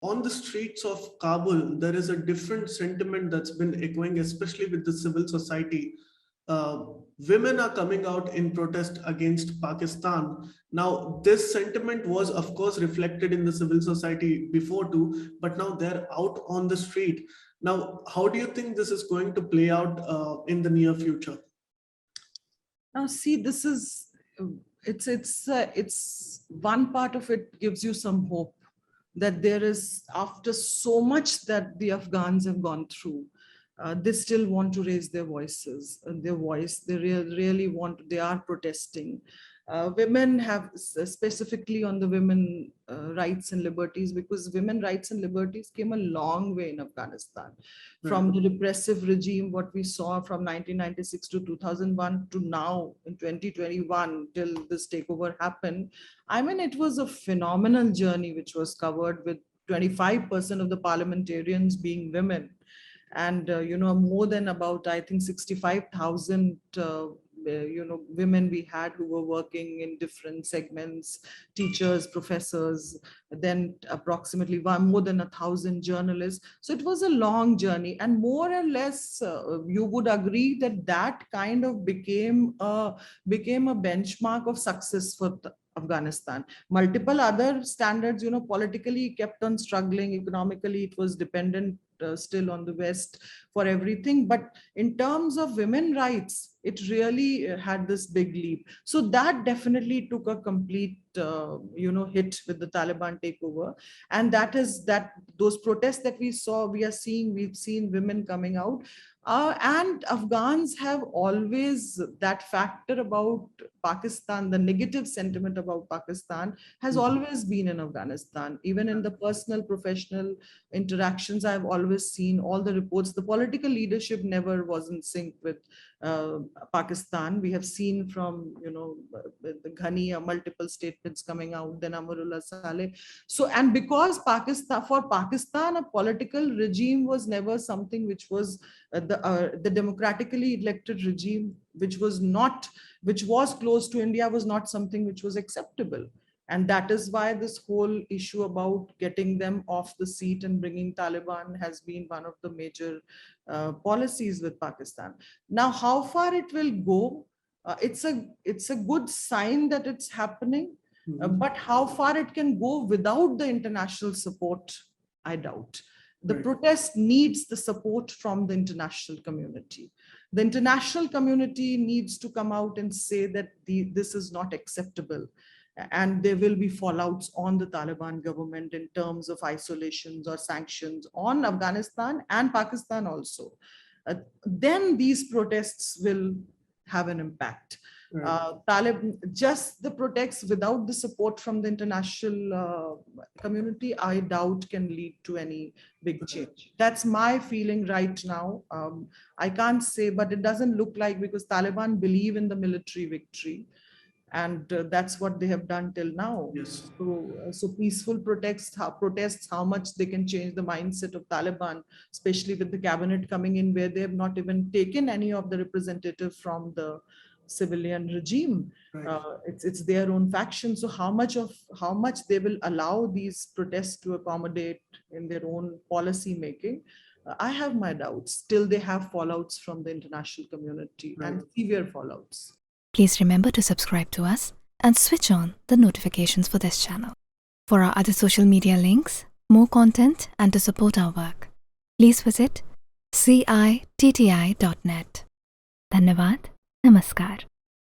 on the streets of Kabul, there is a different sentiment that's been echoing, especially with the civil society. uh, Women are coming out in protest against Pakistan. Now, this sentiment was, of course, reflected in the civil society before too, but now they're out on the street. Now, how do you think this is going to play out in the near future? Now, see, this is it's one part of it gives you some hope that there is, after so much that the Afghans have gone through, they still want to raise their voices, their voice. They really want. They are protesting. Women have, specifically on the women rights and liberties, because women rights and liberties came a long way in Afghanistan, from the repressive regime, what we saw from 1996 to 2001 to now in 2021 till this takeover happened. I mean, it was a phenomenal journey which was covered, with 25% of the parliamentarians being women, and more than about, I think, 65,000 women we had who were working in different segments, teachers, professors, then approximately more than 1,000 journalists. So it was a long journey, and more or less you would agree that that kind of became a benchmark of success for Afghanistan. Multiple other standards, politically kept on struggling. Economically, it was dependent still on the West for everything. But in terms of women rights, it really had this big leap. So that definitely took a complete, hit with the Taliban takeover. And that is that those protests that we've seen women coming out. And Afghans have always, that factor about Pakistan, the negative sentiment about Pakistan has always been in Afghanistan. Even in the personal, professional interactions, I've always seen all the reports. The political leadership never was in sync with Pakistan. We have seen from, the Ghani, multiple statements coming out, then Amarullah Saleh. So, and because for Pakistan, a political regime was never something which was the democratically elected regime, which was close to India, was not something which was acceptable. And that is why this whole issue about getting them off the seat and bringing Taliban has been one of the major policies with Pakistan. Now, how far it will go, it's a good sign that it's happening, but how far it can go without the international support, I doubt. The protest needs the support from the international community. The international community needs to come out and say that this is not acceptable. And there will be fallouts on the Taliban government in terms of isolations or sanctions on Afghanistan and Pakistan also. Then these protests will have an impact. Just the protests without the support from the international community, I doubt can lead to any big change. That's my feeling right now. I can't say, but it doesn't look like, because Taliban believe in the military victory. And that's what they have done till now. Yes. So peaceful protests, how much they can change the mindset of Taliban, especially with the cabinet coming in, where they have not even taken any of the representative from the civilian regime. It's their own faction. So how much they will allow these protests to accommodate in their own policy making, I have my doubts. Till they have fallouts from the international community, and severe fallouts. Please remember to subscribe to us and switch on the notifications for this channel. For our other social media links, more content, and to support our work, please visit citti.net. Dhanyavad. Namaskar.